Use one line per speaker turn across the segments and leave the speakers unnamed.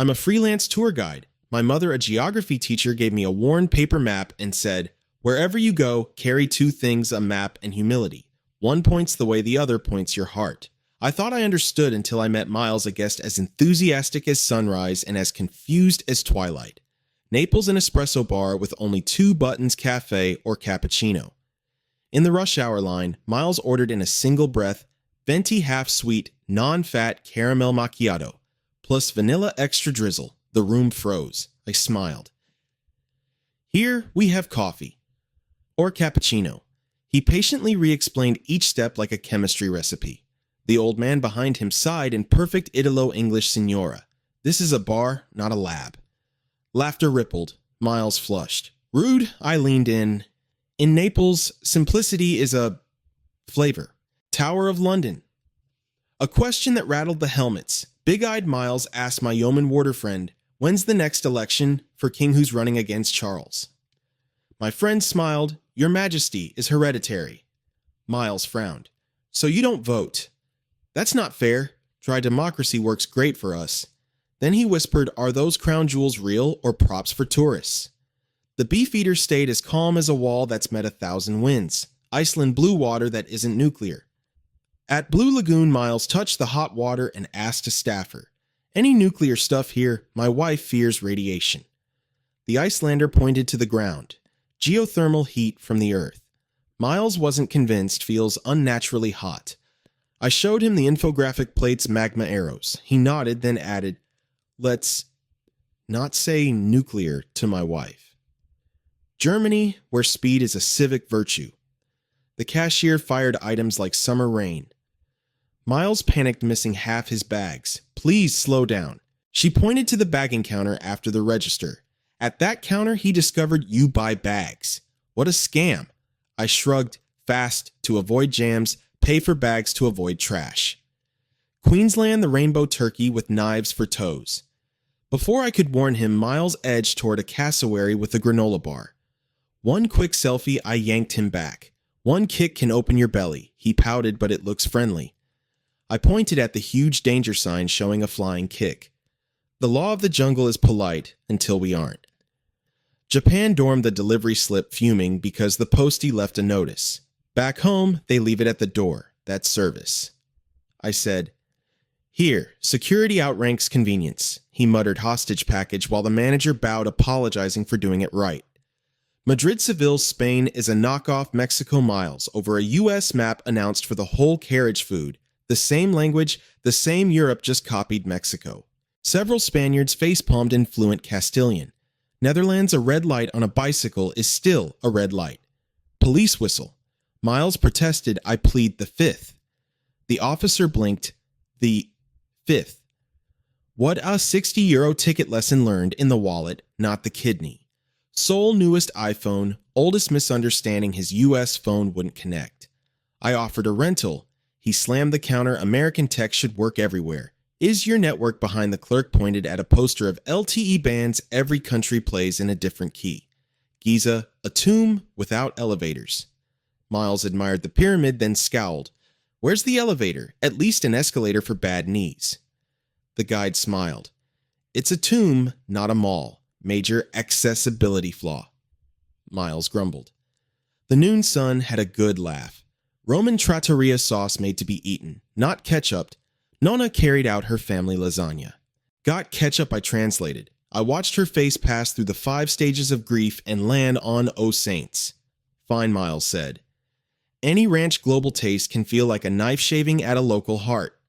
I'm a freelance tour guide. My mother, a geography teacher, gave me a worn paper map and said, wherever you go, carry two things, a map and humility. One points the way the other points your heart. I thought I understood until I met Miles, a guest as enthusiastic as sunrise and as confused as twilight. Naples, an espresso bar with only 2 buttons, cafe or cappuccino. In the rush hour line, Miles ordered in a single breath, venti half-sweet, non-fat caramel macchiato, plus vanilla extra drizzle. The room froze. I smiled. Here we have coffee. Or cappuccino. He patiently re-explained each step like a chemistry recipe. The old man behind him sighed in perfect Italo-English signora. This is a bar, not a lab. Laughter rippled. Miles flushed. Rude, I leaned in. In Naples, simplicity is a flavor. Tower of London. A question that rattled the helmets. Big-eyed Miles asked my yeoman warder friend, when's the next election for king who's running against Charles? My friend smiled. Your Majesty is hereditary. Miles frowned. So you don't vote. That's not fair. Dry democracy works great for us. Then he whispered, are those crown jewels real or props for tourists? The beefeater stayed as calm as a wall that's met 1,000 winds. Iceland blue water that isn't nuclear. At Blue Lagoon, Miles touched the hot water and asked a staffer, any nuclear stuff here? My wife fears radiation. The Icelander pointed to the ground. Geothermal heat from the earth. Miles wasn't convinced, feels unnaturally hot. I showed him the infographic plate's magma arrows. He nodded, then added, let's not say nuclear to my wife. Germany, where speed is a civic virtue. The cashier fired items like summer rain. Miles panicked, missing half his bags. Please slow down. She pointed to the bagging counter after the register. At that counter, he discovered you buy bags. What a scam. I shrugged, fast to avoid jams, pay for bags to avoid trash. Queensland, the rainbow turkey with knives for toes. Before I could warn him, Miles edged toward a cassowary with a granola bar. One quick selfie, I yanked him back. One kick can open your belly. He pouted, but it looks friendly. I pointed at the huge danger sign showing a flying kick. The law of the jungle is polite until we aren't. Japan dormed the delivery slip, fuming because the postie left a notice. Back home, they leave it at the door. That's service. I said, here, security outranks convenience. He muttered hostage package while the manager bowed, apologizing for doing it right. Madrid, Seville, Spain is a knockoff Mexico. Miles over a U.S. map announced for the whole carriage food. The same language, the same Europe, just copied Mexico. Several Spaniards face-palmed in fluent Castilian. Netherlands, a red light on a bicycle is still a red light. Police whistle. Miles protested, I plead the 5th. The officer blinked, the 5th. What a €60 ticket lesson learned in the wallet, not the kidney. Sole newest iPhone, oldest misunderstanding his US phone wouldn't connect. I offered a rental. He slammed the counter, American tech should work everywhere. Is your network behind? The clerk pointed at a poster of LTE bands every country plays in a different key. Giza, a tomb without elevators. Miles admired the pyramid, then scowled. Where's the elevator? At least an escalator for bad knees. The guide smiled. It's a tomb, not a mall. Major accessibility flaw. Miles grumbled. The noon sun had a good laugh. Roman trattoria sauce made to be eaten, not ketchup. Nonna carried out her family lasagna. Got ketchup, I translated. I watched her face pass through the 5 stages of grief and land on Oh Saints. Fine, Miles said. Any ranch global taste can feel like a knife shaving at a local heart.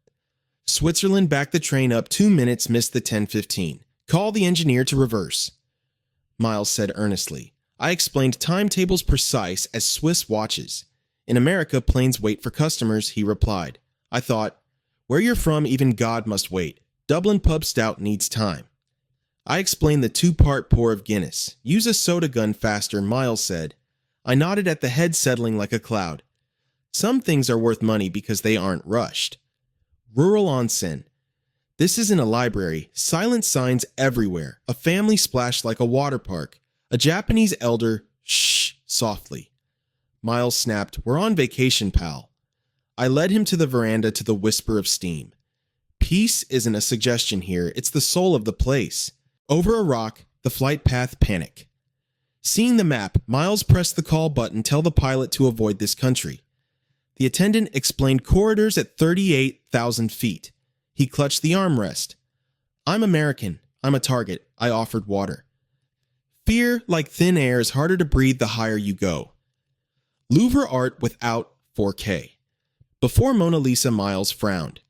Switzerland backed the train up 2 minutes, missed the 10:15. Call the engineer to reverse. Miles said earnestly. I explained timetables precise as Swiss watches. In America, planes wait for customers, he replied. I thought, where you're from, even God must wait. Dublin pub stout needs time. I explained the 2-part pour of Guinness. Use a soda gun faster, Miles said. I nodded at the head settling like a cloud. Some things are worth money because they aren't rushed. Rural onsen. This isn't a library. Silent signs everywhere. A family splashed like a water park. A Japanese elder, shh, softly. Miles snapped, we're on vacation, pal. I led him to the veranda to the whisper of steam. Peace isn't a suggestion here, it's the soul of the place. Over a rock, the flight path panic. Seeing the map, Miles pressed the call button, tell the pilot to avoid this country. The attendant explained corridors at 38,000 feet. He clutched the armrest. I'm American. I'm a target. I offered water. Fear, like thin air, is harder to breathe the higher you go. Louvre art without 4K. Before Mona Lisa, Miles frowned.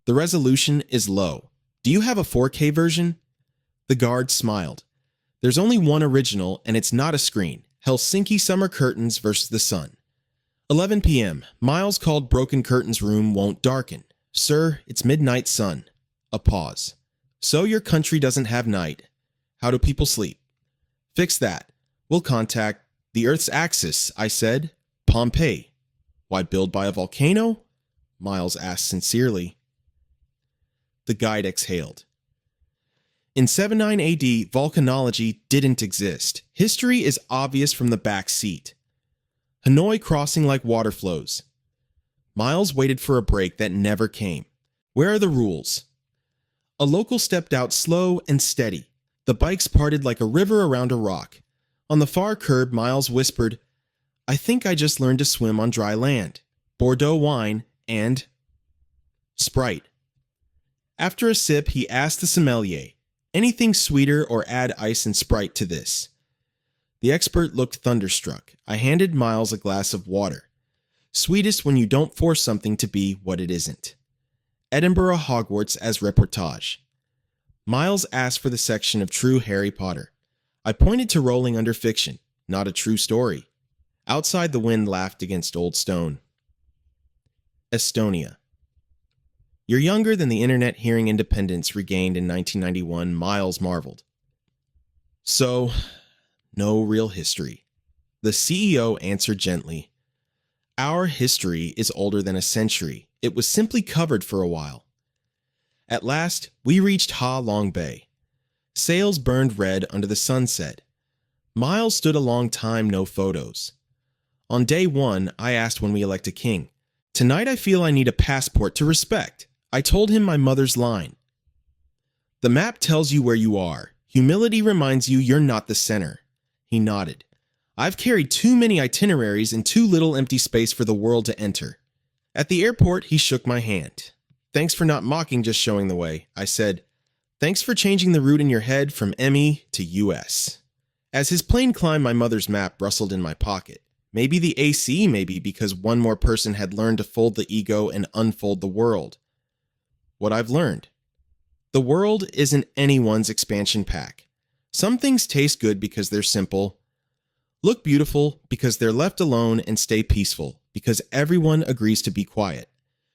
The resolution is low. Do you have a 4K version? The guard smiled. There's only one original, and it's not a screen. Helsinki summer curtains versus the sun. 11 p.m. Miles called broken curtains room won't darken. Sir, it's midnight sun. A pause. So your country doesn't have night. How do people sleep? Fix that. We'll contact the Earth's axis, I said. Pompeii. Why build by a volcano? Miles asked sincerely. The guide exhaled. In 79 AD, volcanology didn't exist. History is obvious from the back seat. Hanoi crossing like water flows. Miles waited for a break that never came. Where are the rules? A local stepped out slow and steady. The bikes parted like a river around a rock. On the far curb, Miles whispered, I think I just learned to swim on dry land. Bordeaux wine and Sprite. After a sip, he asked the sommelier, anything sweeter or add ice and Sprite to this? The expert looked thunderstruck. I handed Miles a glass of water. Sweetest when you don't force something to be what it isn't. Edinburgh Hogwarts as reportage. Miles asked for the section of True Harry Potter. I pointed to rolling under fiction, not a true story. Outside, the wind laughed against old stone. Estonia. You're younger than the internet hearing independence regained in 1991, Miles marveled. So, no real history. The CEO answered gently. Our history is older than a century. It was simply covered for a while. At last, we reached Ha Long Bay. Sails burned red under the sunset. Miles stood a long time, no photos. On day one, I asked when we elect a king. Tonight I feel I need a passport to respect. I told him my mother's line. The map tells you where you are. Humility reminds you you're not the center. He nodded. I've carried too many itineraries and too little empty space for the world to enter. At the airport, he shook my hand. Thanks for not mocking, just showing the way. I said, thanks for changing the route in your head from ME to US. As his plane climbed, my mother's map rustled in my pocket. Maybe the AC, maybe because one more person had learned to fold the ego and unfold the world. What I've learned. The world isn't anyone's expansion pack. Some things taste good because they're simple, look beautiful because they're left alone, and stay peaceful because everyone agrees to be quiet.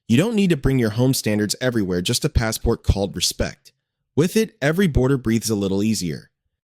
You don't need to bring your home standards everywhere, just a passport called respect. With it, every border breathes a little easier.